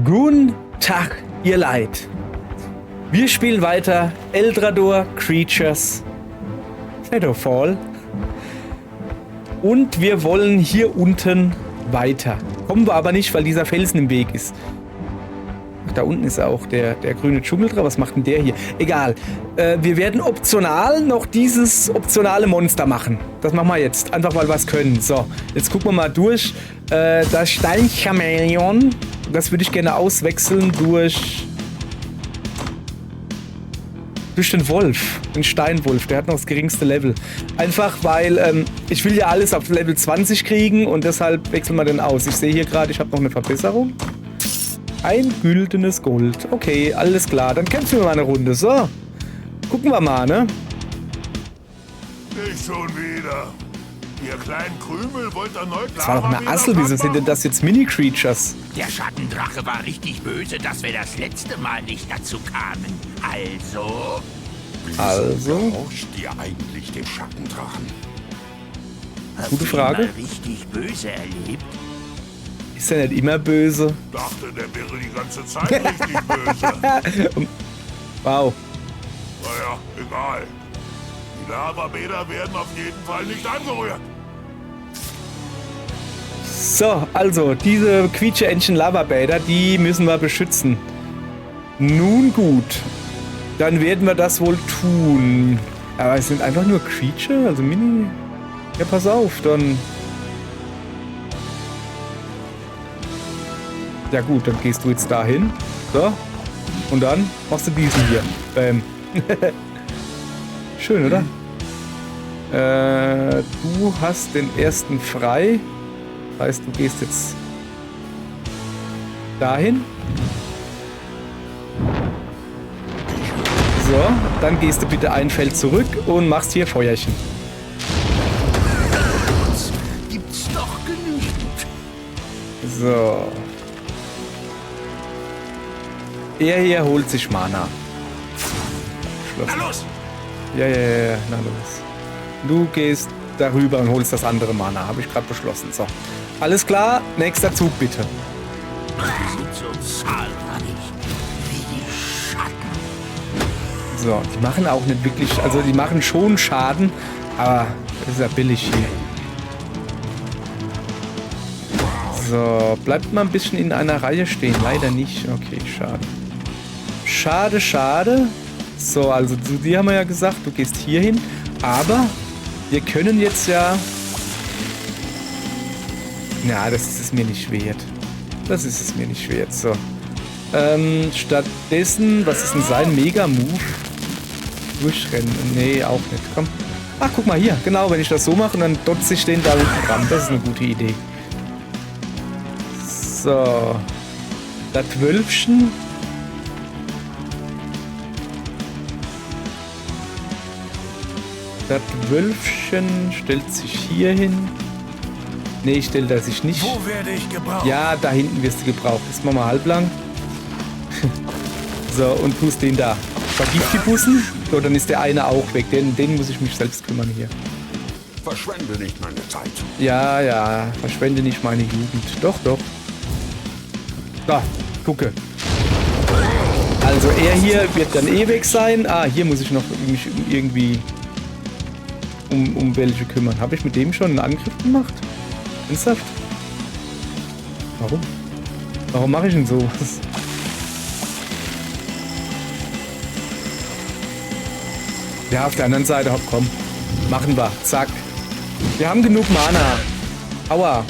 Guten Tag, ihr Leid. Wir spielen weiter Eldrador Creatures Shadowfall. Und wir wollen hier unten weiter. Kommen wir aber nicht, weil dieser Felsen im Weg ist. Ach, da unten ist auch der grüne Dschungel dran. Was macht denn der hier? Egal. Wir werden optional noch dieses optionale Monster machen. Das machen wir jetzt. Einfach weil wir es können. So, jetzt gucken wir mal durch. Das Steinchamäleon. Das würde ich gerne auswechseln durch den Wolf, den Steinwolf, der hat noch das geringste Level. Einfach weil, ich will ja alles auf Level 20 kriegen und deshalb wechseln wir den aus. Ich sehe hier gerade, ich habe noch eine Verbesserung. Ein güldenes Gold. Okay, alles klar, dann kämpfen wir mal eine Runde. So, gucken wir mal, ne? Nicht schon wieder. Ihr kleinen Krümel wollt erneut Das war doch eine Assel, wieso sind denn das jetzt Mini-Creatures? Der Schattendrache war richtig böse, dass wir das letzte Mal nicht dazu kamen. Also? Also? Brauchst ihr eigentlich den Schattendrachen? Gute Frage. Mal richtig böse erlebt? Ist er nicht immer böse? Dachte, der wäre die ganze Zeit richtig böse. Wow. Naja, egal. Die Lavabäder werden auf jeden Fall nicht angerührt. So, also, diese Quietsche-Entchen-Lavabäder, die müssen wir beschützen. Nun gut. Dann werden wir das wohl tun. Aber es sind einfach nur Creature, also Mini... Ja, pass auf, dann... Ja gut, dann gehst du jetzt dahin. So. Und dann machst du diesen hier. Bam. Schön, oder? Du hast den ersten frei. Das heißt, du gehst jetzt dahin. So, dann gehst du bitte ein Feld zurück und machst hier Feuerchen. Gibt's doch genügend. So. Er hier holt sich Mana. Na los! Ja, na los. Du gehst darüber und holst das andere Mana. Habe ich gerade beschlossen. So. Alles klar, nächster Zug bitte. Die sind so zahlreich wie die Schatten. So, die machen auch nicht wirklich, also die machen schon Schaden, aber das ist ja billig hier. So, bleibt mal ein bisschen in einer Reihe stehen. Leider nicht. Okay, schade. Schade, schade. So, also zu dir haben wir ja gesagt, du gehst hier hin. Aber wir können jetzt ja... Na, das ist es mir nicht wert. Das ist es mir nicht wert. So. Stattdessen, was ist denn sein Mega-Move? Durchrennen. Nee, auch nicht. Komm. Ach, guck mal hier. Genau, wenn ich das so mache, dann dotze ich den da unten ran. Das ist eine gute Idee. So. Das Wölfchen. Das Wölfchen stellt sich hier hin. Nee, stellt er sich nicht. Wo werde ich gebraucht? Ja, da hinten wirst du gebraucht. Jetzt machen wir halblang. So, und tust den da. Vergift die Bussen. So, dann ist der eine auch weg. Den muss ich mich selbst kümmern hier. Verschwende nicht meine Zeit. Ja, verschwende nicht meine Jugend. Doch. Da, gucke. Also er hier wird dann eh weg sein. Ah, hier muss ich noch mich irgendwie um welche kümmern. Habe ich mit dem schon einen Angriff gemacht? Ernsthaft? Warum? Warum mache ich denn so? Ja, auf der anderen Seite, hopp, komm. Machen wir. Zack. Wir haben genug Mana. Aua.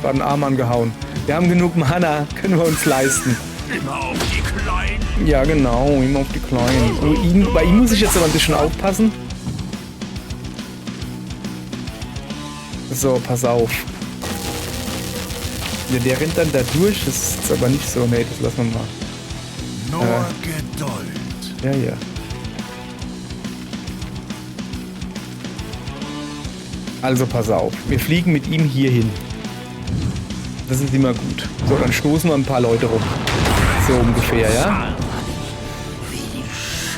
Gerade einen Arm angehauen. Wir haben genug Mana. Können wir uns leisten. Immer auf die Kleinen. Ja, genau. Immer auf die Kleinen. Bei ihm muss ich jetzt aber ein bisschen aufpassen. So, pass auf. Ja, der rennt dann da durch. Das ist jetzt aber nicht so. Nee, das lassen wir mal. Nur Geduld. Ja. Also pass auf. Wir fliegen mit ihm hier hin. Das ist immer gut. So, dann stoßen wir ein paar Leute rum. So ungefähr, ja?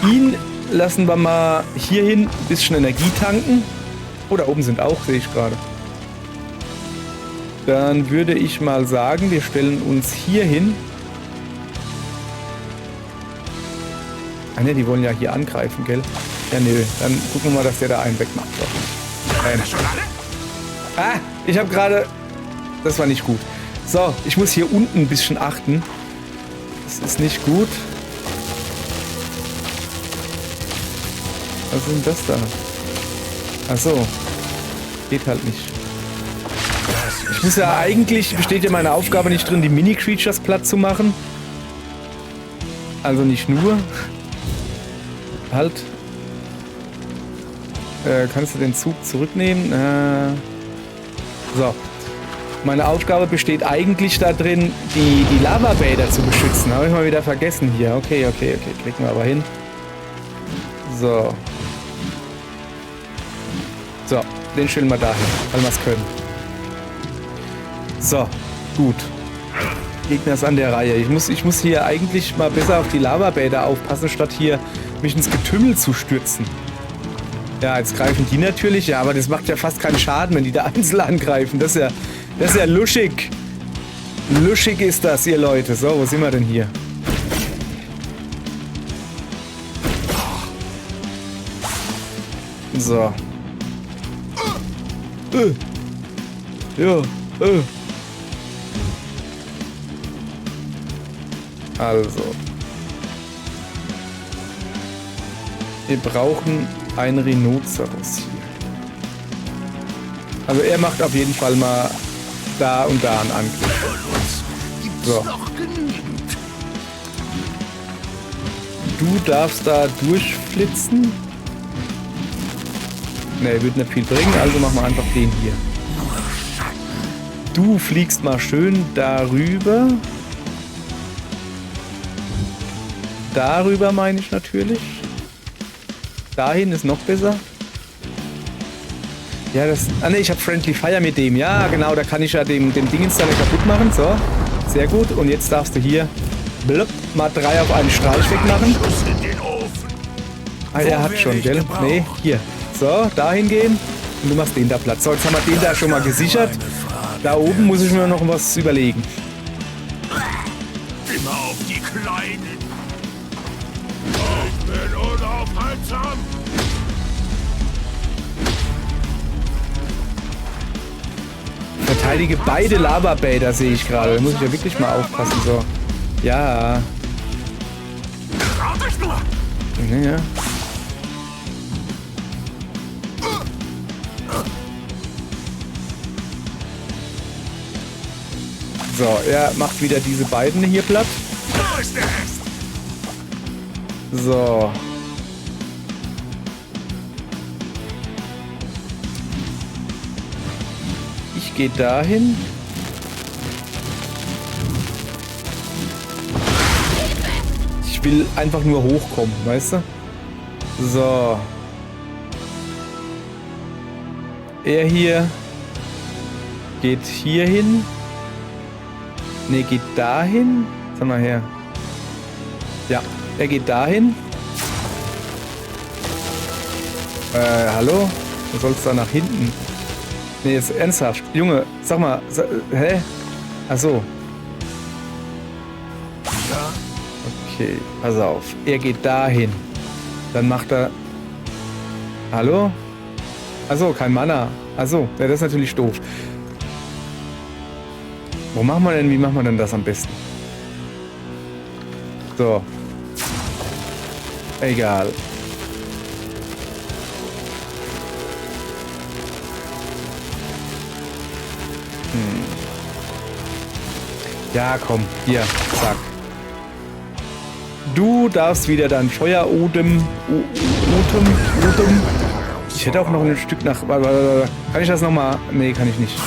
Ihn lassen wir mal hier hin ein bisschen Energie tanken. Oh, da oben sind auch, sehe ich gerade. Dann würde ich mal sagen, wir stellen uns hier hin. Ah ne, die wollen ja hier angreifen, gell? Ja, nö. Dann gucken wir mal, dass der da einen wegmacht. Das schon alle? Ah, ich habe gerade... Das war nicht gut. So, ich muss hier unten ein bisschen achten. Das ist nicht gut. Was ist denn das da? Ach so. Geht halt nicht. Ich muss ja eigentlich... Besteht ja meine Aufgabe nicht drin, die Mini-Creatures platt zu machen. Also nicht nur. Halt. Kannst du den Zug zurücknehmen? So. Meine Aufgabe besteht eigentlich darin, die Lavabäder zu beschützen. Habe ich mal wieder vergessen hier. Okay. Kriegen wir aber hin. So. So. Den stellen wir dahin, weil wir es können. So. Gut. Gegner ist an der Reihe. Ich muss hier eigentlich mal besser auf die Lavabäder aufpassen, statt hier mich ins Getümmel zu stürzen. Ja, jetzt greifen die natürlich, ja, aber das macht ja fast keinen Schaden, wenn die da einzeln angreifen. Das ist ja luschig. Luschig ist das, ihr Leute. So, wo sind wir denn hier? So. Ja. Also. Wir brauchen einen Rhinoceros hier. Also er macht auf jeden Fall mal da und da einen Angriff. So. Du darfst da durchflitzen. Ne, wird nicht viel bringen, also machen wir einfach den hier. Du fliegst mal schön darüber. Darüber meine ich natürlich. Dahin ist noch besser. Ja, das... Ah ne, ich habe Friendly Fire mit dem. Ja, genau, da kann ich ja dem Dingens dann kaputt machen. So, sehr gut. Und jetzt darfst du hier blub, mal 3 auf einen Streich wegmachen. Ah, er hat schon, gell? Ne, hier. So, dahin gehen. Und du machst den da Platz. So, jetzt haben wir den da schon mal gesichert. Da oben muss ich mir noch was überlegen. Immer auf die Kleinen. Ich bin unaufhaltsam. Verteidige beide Lavabäder, sehe ich gerade. Da muss ich ja wirklich mal aufpassen. So. Ja. Traut euch nur! Ja. So, er macht wieder diese beiden hier platt. Wo ist der Rest? So. Ich gehe dahin. Ich will einfach nur hochkommen, weißt du? So. Er hier geht hier hin. Ne, geht dahin. Sag mal her. Ja, er geht dahin. Hallo? Du sollst da nach hinten. Ne, jetzt ernsthaft. Junge, sag mal. Hä? Ach so. Ja? Okay, pass auf. Er geht dahin. Dann macht er... Hallo? Achso, kein Mana. Achso, ja, das ist natürlich doof. Wie machen wir denn das am besten? So. Egal. Ja, komm. Hier. Zack. Du darfst wieder dein Feuerodem. Odem. Ich hätte auch noch ein Stück nach... Kann ich das nochmal? Nee, kann ich nicht.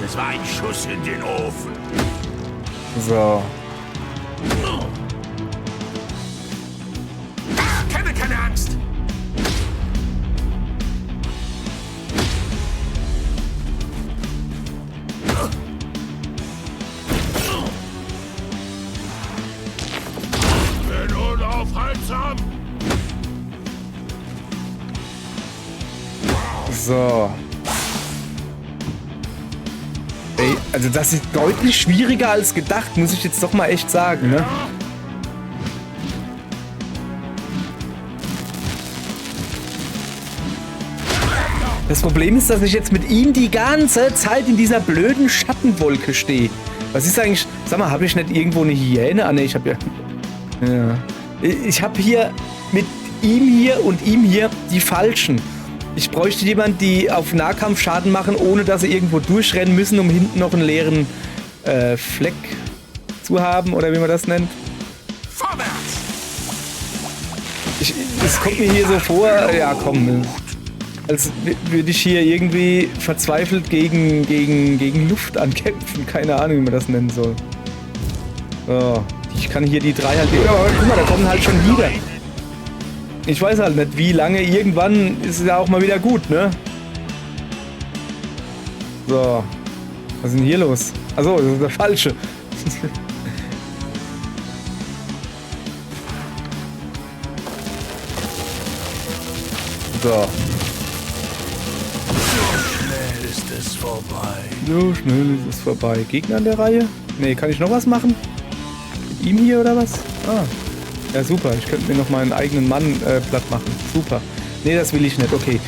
Das war ein Schuss in den Ofen. So. Kenne keine Angst. Bin unaufhaltsam. So. Ey, also das ist deutlich schwieriger als gedacht, muss ich jetzt doch mal echt sagen, ne? Das Problem ist, dass ich jetzt mit ihm die ganze Zeit in dieser blöden Schattenwolke stehe. Was ist eigentlich... Sag mal, habe ich nicht irgendwo eine Hyäne? Ah, ne, ich habe ja... Ja. Ich habe hier mit ihm hier und ihm hier die falschen. Ich bräuchte jemanden, die auf Nahkampf Schaden machen, ohne dass sie irgendwo durchrennen müssen, um hinten noch einen leeren Fleck zu haben, oder wie man das nennt. Vorwärts! Es kommt mir hier so vor, ja komm, als würde ich hier irgendwie verzweifelt gegen Luft ankämpfen. Keine Ahnung, wie man das nennen soll. So, ich kann hier die 3 halt... Oh, guck mal, da kommen halt schon wieder. Ich weiß halt nicht, wie lange. Irgendwann ist es ja auch mal wieder gut, ne? So. Was ist denn hier los? Achso, das ist der falsche. So. Schnell ist es vorbei. So schnell ist es vorbei. Gegner an der Reihe? Ne, kann ich noch was machen? Mit ihm hier oder was? Ah. Ja, super. Ich könnte mir noch meinen eigenen Mann platt machen. Super. Ne, das will ich nicht. Okay.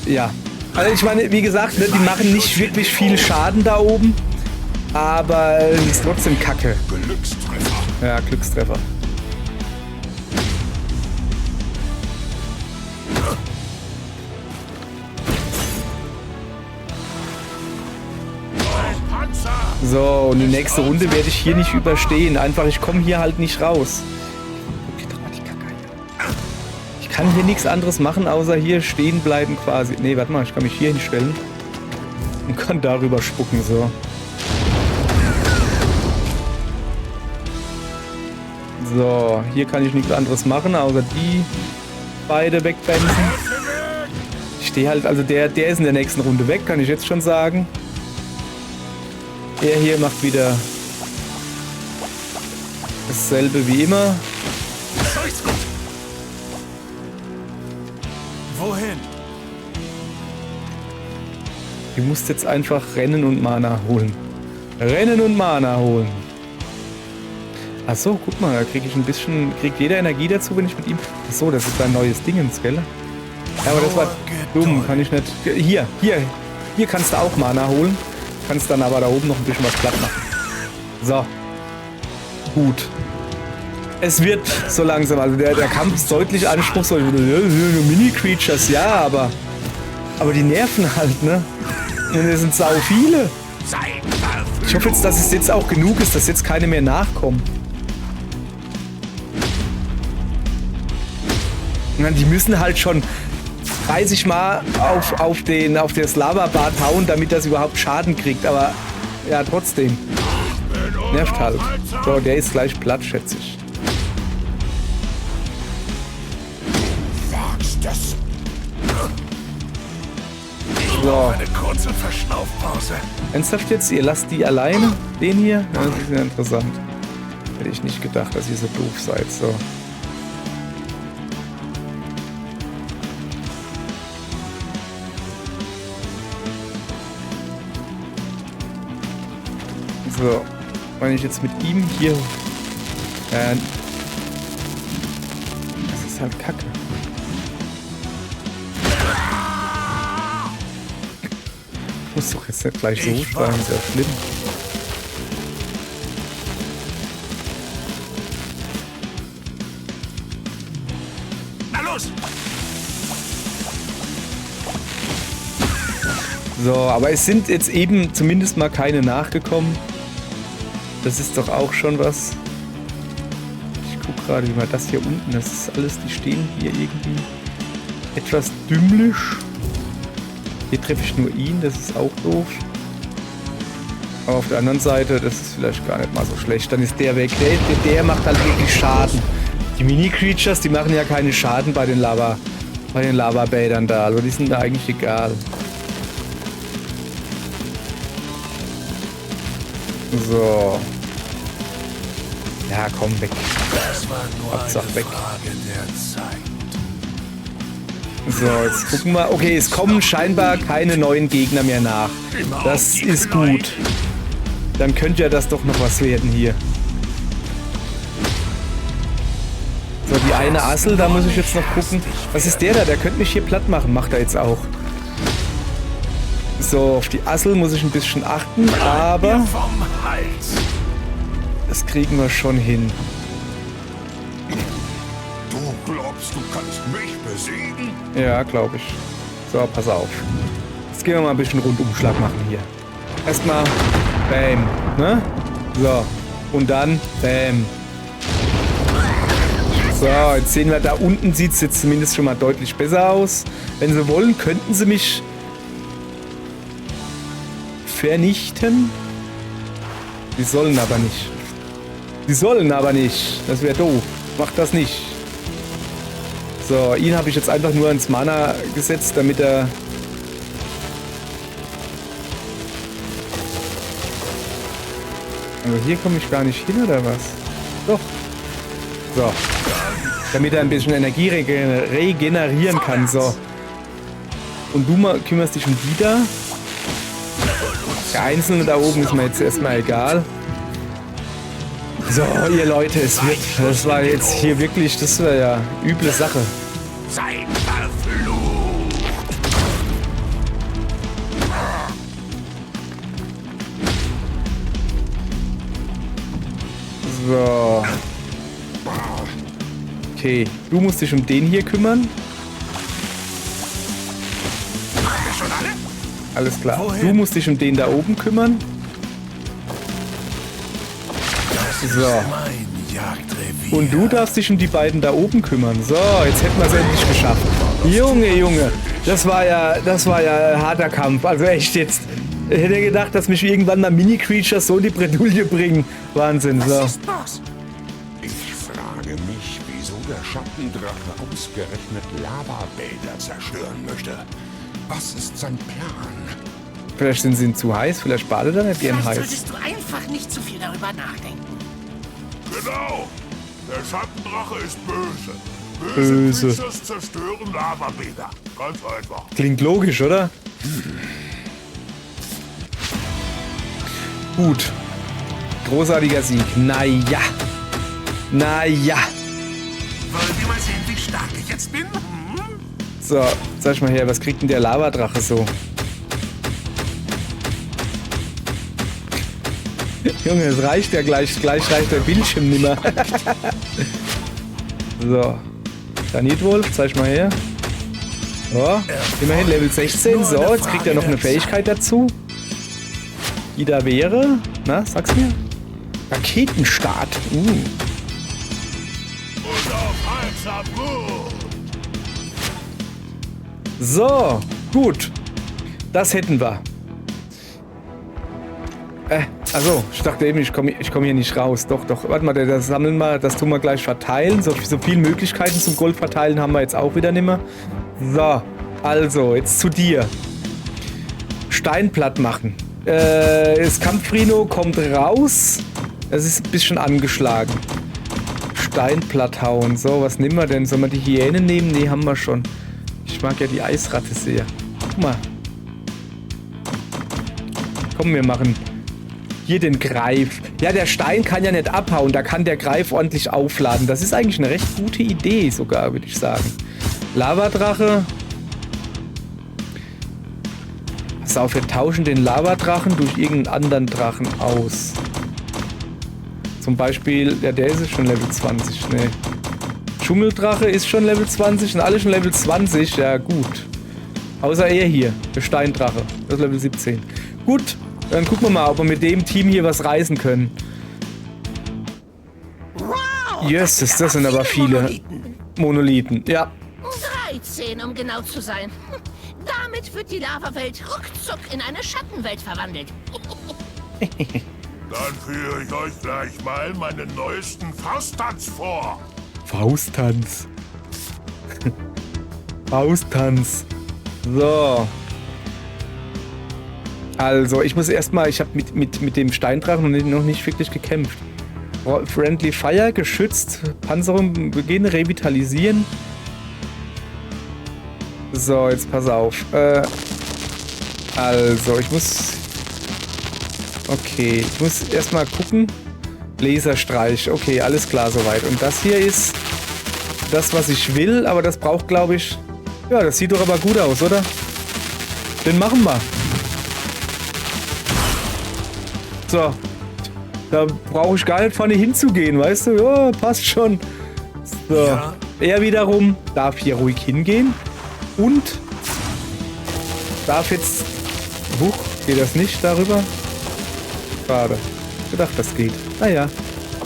Ja. Also ich meine, wie gesagt, ne, die machen nicht wirklich viel Schaden da oben. Aber es ist trotzdem kacke. Glückstreffer. Ja, Glückstreffer. Panzer. So, und die nächste Runde werde ich hier nicht überstehen. Einfach, ich komme hier halt nicht raus. Ich kann hier nichts anderes machen, außer hier stehen bleiben quasi. Ne, warte mal, ich kann mich hier hinstellen. Und kann darüber spucken, so. So, hier kann ich nichts anderes machen, außer die beide wegbremsen. Ich stehe halt, also der ist in der nächsten Runde weg, kann ich jetzt schon sagen. Der hier macht wieder dasselbe wie immer. So ist gut. Wohin? Du musst jetzt einfach rennen und Mana holen. Rennen und Mana holen. Achso, guck mal, da kriege ich ein bisschen... Kriegt jeder Energie dazu, wenn ich mit ihm... Achso, das ist ein neues Dingens, gell? Ja, aber das war dumm, kann ich nicht... Hier kannst du auch Mana holen. Kannst dann aber da oben noch ein bisschen was platt machen. So. Gut. Es wird so langsam, also der Kampf ist deutlich anspruchsvoll. Mini-Creatures, ja, aber die nerven halt, ne? Und es sind sau viele. Ich hoffe jetzt, dass es jetzt auch genug ist, dass jetzt keine mehr nachkommen. Die müssen halt schon 30 Mal auf das Lavabad hauen, damit das überhaupt Schaden kriegt. Aber ja, trotzdem. Nervt halt. So, der ist gleich platt, schätze ich. So. Eine kurze Verschnaufpause. Ernsthaft jetzt? Ihr lasst die alleine? Den hier? Ja, das ist ja interessant. Hätte ich nicht gedacht, dass ihr so doof seid. So. So. Wenn ich jetzt mit ihm hier... das ist halt kacke. Muss doch jetzt nicht gleich so sein, ist ja schlimm. Na los! So, aber es sind jetzt eben zumindest mal keine nachgekommen. Das ist doch auch schon was. Ich guck gerade, wie mal das hier unten, das ist alles, die stehen hier irgendwie etwas dümmlich. Hier treffe ich nur ihn, das ist auch doof. Aber auf der anderen Seite, das ist vielleicht gar nicht mal so schlecht. Dann ist der weg. Der macht halt wirklich Schaden. Die Mini-Creatures, die machen ja keinen Schaden bei den Lavabädern da. Also die sind mir eigentlich egal. So. Ja, komm, weg. Das war nur Hauptsache eine weg. Frage der Zeit. So, jetzt gucken wir. Okay, es kommen scheinbar keine neuen Gegner mehr nach. Das ist gut. Dann könnte ja das doch noch was werden hier. So, die eine Assel, da muss ich jetzt noch gucken. Was ist der da? Der könnte mich hier platt machen. Macht er jetzt auch. So, auf die Assel muss ich ein bisschen achten, aber Vom Hals. das kriegen wir schon hin. Du glaubst, du kannst mich besiegen? Ja, glaube ich. So, pass auf. Jetzt gehen wir mal ein bisschen Rundumschlag machen hier. Erstmal Bam, ne? So, und dann Bam. So, jetzt sehen wir, da unten sieht es jetzt zumindest schon mal deutlich besser aus. Wenn sie wollen, könnten sie mich vernichten. Die sollen aber nicht. Die sollen aber nicht. Das wäre doof. Macht das nicht. So, ihn habe ich jetzt einfach nur ins Mana gesetzt, damit er... Also hier komme ich gar nicht hin, oder was? Doch. So. Damit er ein bisschen Energie regenerieren kann. So. Und du kümmerst dich um die da. Der Einzelne da oben ist mir jetzt erstmal egal. So, ihr Leute, das war jetzt hier wirklich, das war ja üble Sache. Sei verflucht. So. Okay, du musst dich um den hier kümmern. Schon alle? Alles klar. Du musst dich um den da oben kümmern. So. Mein Jagdrevier. Und du darfst dich um die beiden da oben kümmern. So, jetzt hätten wir es endlich geschafft. Junge, das war ja ein harter Kampf. Also echt jetzt. Ich hätte gedacht, dass mich irgendwann mal Mini-Creatures so in die Bredouille bringen. Wahnsinn, so. Was ist los? Ich frage mich, wieso der Schattendrache ausgerechnet Lavabäder zerstören möchte. Was ist sein Plan? Vielleicht sind sie ihm zu heiß, vielleicht badet er nicht gern Vielleicht heiß. solltest du einfach nicht zu viel darüber nachdenken. Genau! Der Schattendrache ist böse. Böse. Creatures zerstören Lavabäder. Ganz einfach. Klingt logisch, oder? Gut. Großartiger Sieg. Naja. Naja. Wollen wir mal sehen, wie stark ich jetzt bin? So, sag mal her, was kriegt denn der Lavadrache so? Junge, es reicht ja gleich reicht der Bildschirm nimmer. So. Granitwolf, zeig mal her. So, immerhin Level 16. So, jetzt kriegt er noch eine Fähigkeit dazu. Die da wäre, na, sag's mir. Raketenstart. Und auf Halsabut! So, gut. Das hätten wir. Also, ich dachte eben, ich komm hier nicht raus. Doch. Warte mal, das sammeln wir, das tun wir gleich verteilen. So viele Möglichkeiten zum Gold verteilen haben wir jetzt auch wieder nicht mehr. So, also, jetzt zu dir. Steinplatt machen. Das Kampfrino kommt raus. Es ist ein bisschen angeschlagen. Steinplatt hauen. So, was nehmen wir denn? Sollen wir die Hyäne nehmen? Nee, haben wir schon. Ich mag ja die Eisratte sehr. Guck mal. Komm, wir machen hier den Greif. Ja, der Stein kann ja nicht abhauen. Da kann der Greif ordentlich aufladen. Das ist eigentlich eine recht gute Idee sogar, würde ich sagen. Lavadrache. Pass auf, wir tauschen den Lavadrachen durch irgendeinen anderen Drachen aus. Zum Beispiel, ja, der ist schon Level 20. Ne. Dschungeldrache ist schon Level 20 und alle schon Level 20. Ja, gut. Außer er hier, der Steindrache. Das ist Level 17. Gut, dann gucken wir mal, ob wir mit dem Team hier was reißen können. Wow! Yes, das sind aber viele Monolithen. Ja. 13, um genau zu sein. Damit wird die Lavawelt ruckzuck in eine Schattenwelt verwandelt. Dann führe ich euch gleich mal meinen neuesten Fausttanz vor. Fausttanz. Fausttanz. So. Also, ich muss erstmal, ich habe mit dem Steindrachen noch nicht wirklich gekämpft. Friendly Fire, geschützt, Panzerung beginnen, revitalisieren. So, jetzt pass auf. Also, ich muss... Okay, ich muss erstmal gucken. Laserstreich, okay, alles klar soweit. Und das hier ist das, was ich will, aber das braucht, glaube ich... Ja, das sieht doch aber gut aus, oder? Den machen wir. So. Da brauche ich gar nicht vorne hinzugehen, weißt du? Ja, passt schon. So. Ja. Er wiederum darf hier ruhig hingehen. Und darf jetzt... Huch, geht das nicht darüber? Schade. Ich gedacht, das geht. Naja.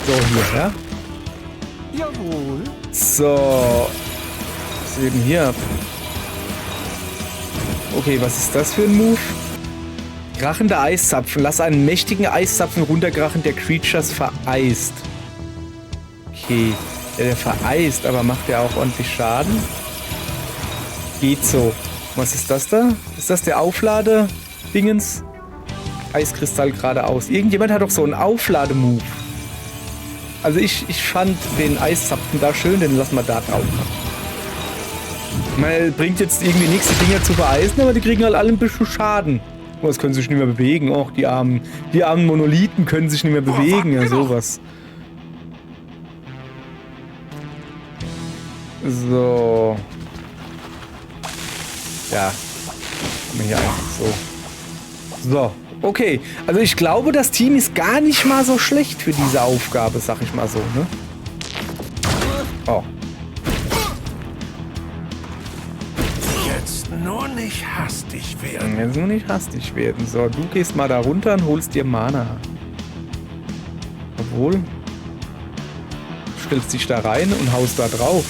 So, hier, ja? Jawohl. So. Was geht denn hier ab? Okay, was ist das für ein Move? Krachender Eiszapfen. Lass einen mächtigen Eiszapfen runterkrachen, der Creatures vereist. Okay. Ja, der vereist, aber macht der auch ordentlich Schaden? Geht so. Was ist das da? Ist das der Auflade-Dingens? Eiskristall geradeaus. Irgendjemand hat doch so einen Auflademove. Also ich fand den Eiszapfen da schön, den lassen wir da drauf. Ich meine, bringt jetzt irgendwie nichts, die Dinger zu vereisen, aber die kriegen halt alle ein bisschen Schaden. Oh, das können sich nicht mehr bewegen. Och, die armen Monolithen können sich nicht mehr bewegen. Ja, sowas. So. Ja. Haben wir hier einfach so. So. Okay. Also ich glaube, das Team ist gar nicht mal so schlecht für diese Aufgabe, sag ich mal so, ne? Oh. Jetzt nur nicht hastig werden. Jetzt nur nicht hastig werden. So, du gehst mal da runter und holst dir Mana. Obwohl. Du stellst dich da rein und haust da drauf.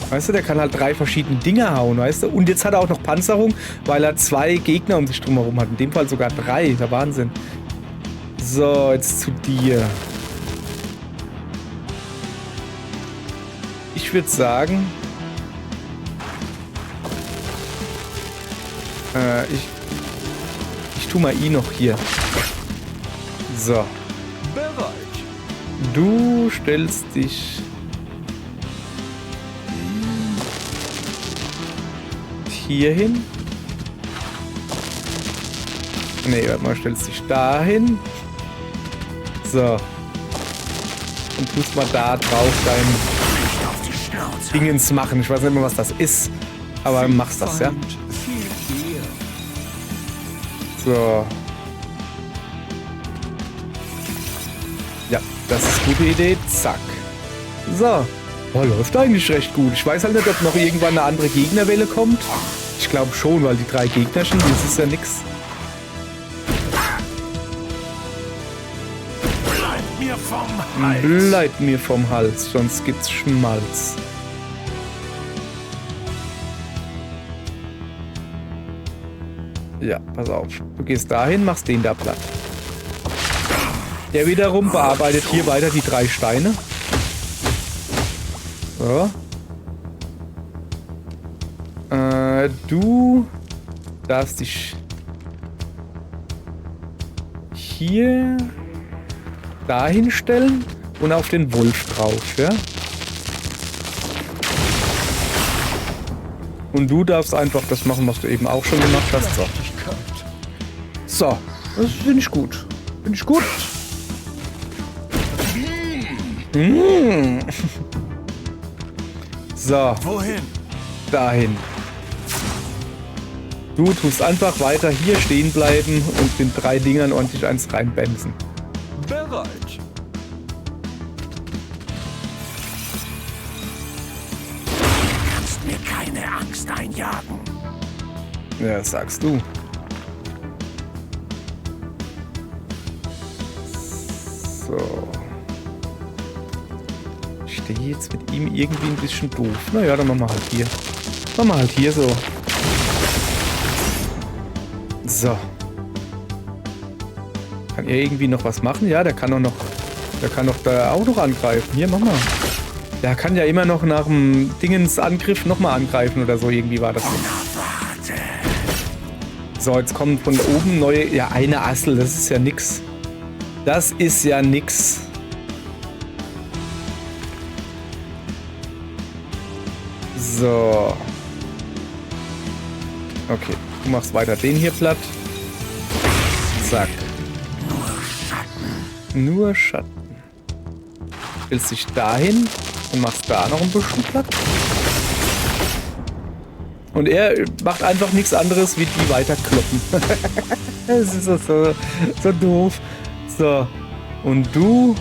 Weißt du, der kann halt 3 verschiedene Dinge hauen, weißt du? Und jetzt hat er auch noch Panzerung, weil er 2 Gegner um sich drumherum hat. In dem Fall sogar 3. Der Wahnsinn. So, jetzt zu dir. Ich würde sagen... Ich tu mal ihn noch hier. So. Bereit. Du stellst dich hier hin. Nee, warte mal, stellst dich da hin. So. Und tust mal da drauf dein Dingens machen. Ich weiß nicht mehr, was das ist. Aber machst das, ja? So. Ja, das ist eine gute Idee. Zack. So. Oh, läuft eigentlich recht gut. Ich weiß halt nicht, ob noch irgendwann eine andere Gegnerwelle kommt. Ich glaube schon, weil die 3 Gegnerchen, das ist ja nix. Bleib mir vom Hals. Bleib mir vom Hals, sonst gibt's Schmalz. Ja, pass auf. Du gehst dahin, machst den da platt. Der wiederum bearbeitet hier weiter die 3 Steine. So. Du darfst dich hier dahin stellen und auf den Wolf drauf, ja? Und du darfst einfach das machen, was du eben auch schon gemacht hast. So. So, das finde ich gut. Finde ich gut. So, Wohin? dahin. Du tust einfach weiter hier stehen bleiben und den 3 Dingern ordentlich eins reinbämsen. Bereit. Du kannst mir keine Angst einjagen. Ja, das sagst du. So. Ich stehe jetzt mit ihm irgendwie ein bisschen doof. Naja, dann machen wir halt hier. Machen wir halt hier so. So. Kann er irgendwie noch was machen? Ja, der kann doch noch. Der kann doch da auch noch angreifen. Hier, mach mal. Der kann ja immer noch nach dem Dingens-Angriff nochmal angreifen oder so. Irgendwie war das so. So, jetzt kommen von oben neue. Ja, eine Assel. Das ist ja nix. Das ist ja nix. So. Okay. Du machst weiter den hier platt. Zack. Nur Schatten. Stellst dich dahin und machst da noch ein bisschen platt. Und er macht einfach nichts anderes, wie die weiter kloppen. Das ist so doof. So. Und du?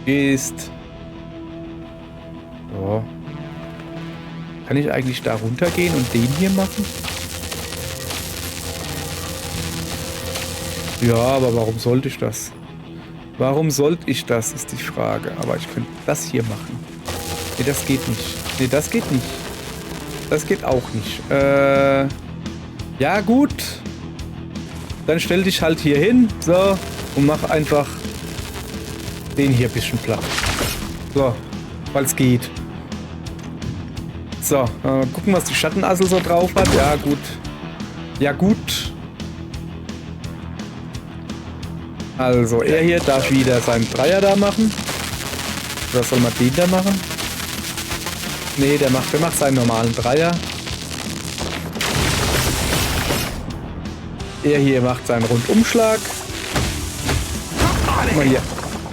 Gehst. So. Kann ich eigentlich da runtergehen und den hier machen? Ja, aber warum sollte ich das? Warum sollte ich das, ist die Frage. Aber ich könnte das hier machen. Nee, das geht nicht. Nee, das geht nicht. Das geht auch nicht. Ja, gut. Dann stell dich halt hier hin. So. Und mach einfach den hier ein bisschen platt. So. Weil es geht. So. Gucken, was die Schattenassel so drauf hat. Ja, gut. Ja, gut. Also, er hier darf wieder seinen Dreier da machen. Oder soll man den da machen? Nee, der macht seinen normalen Dreier. Er hier macht seinen Rundumschlag. Guck mal hier.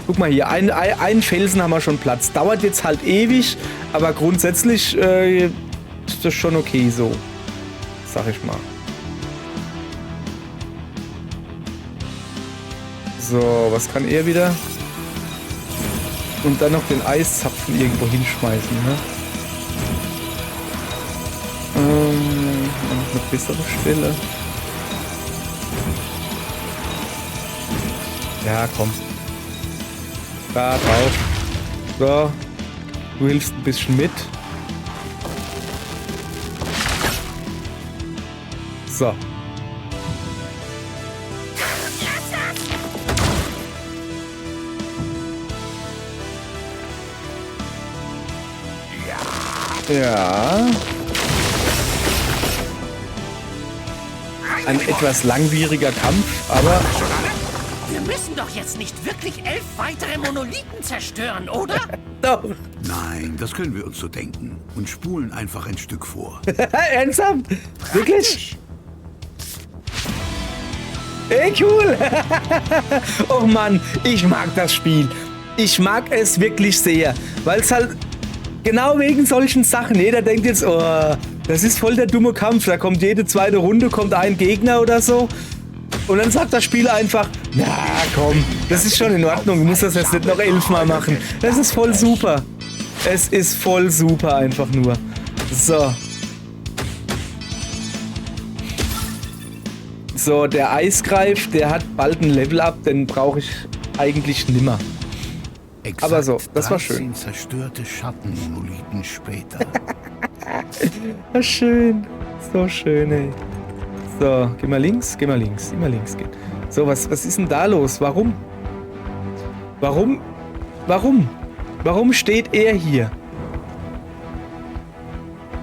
Guck mal hier. Einen Felsen haben wir schon Platz. Dauert jetzt halt ewig, aber grundsätzlich ist das schon okay so. Sag ich mal. So, was kann er wieder? Und dann noch den Eiszapfen irgendwo hinschmeißen, ne? Noch eine bessere Stelle. Ja, komm. Da drauf. So. Du hilfst ein bisschen mit. So. Ja. Ein etwas langwieriger Kampf, aber... Wir müssen doch jetzt nicht wirklich 11 weitere Monolithen zerstören, oder? Doch. Nein, das können wir uns so denken und spulen einfach ein Stück vor. Ernsthaft? Wirklich? Ey, cool. Oh Mann, ich mag das Spiel. Ich mag es wirklich sehr, weil es halt... Genau wegen solchen Sachen. Jeder denkt jetzt, oh, das ist voll der dumme Kampf. Da kommt jede zweite Runde, kommt ein Gegner oder so. Und dann sagt das Spiel einfach, na komm, das ist schon in Ordnung. Du musst das jetzt nicht noch 11 Mal machen. Das ist voll super. Es ist voll super einfach nur. So. So, der Eisgreif, der hat bald ein Level-Up, den brauche ich eigentlich nimmer. Exakt Aber so, das war schön. 13 zerstörte Schattenmonolithen später. Schön. So schön, ey. So, geh mal links, immer links gehen. So, was ist denn da los? Warum? Warum steht er hier?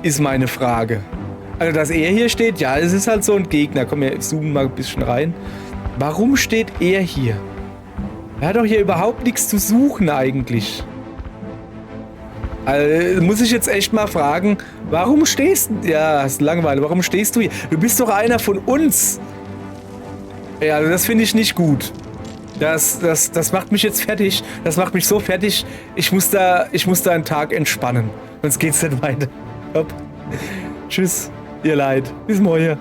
Ist meine Frage. Also, dass er hier steht, ja, es ist halt so ein Gegner. Komm, wir zoomen mal ein bisschen rein. Warum steht er hier? Er hat doch hier überhaupt nichts zu suchen eigentlich. Also, muss ich jetzt echt mal fragen, warum stehst du... Ja, ist langweilig. Warum stehst du hier? Du bist doch einer von uns. Ja, also das finde ich nicht gut. Das macht mich jetzt fertig. Das macht mich so fertig. Ich muss da einen Tag entspannen. Sonst geht's nicht weiter. Hopp. Tschüss, ihr Leid. Bis morgen.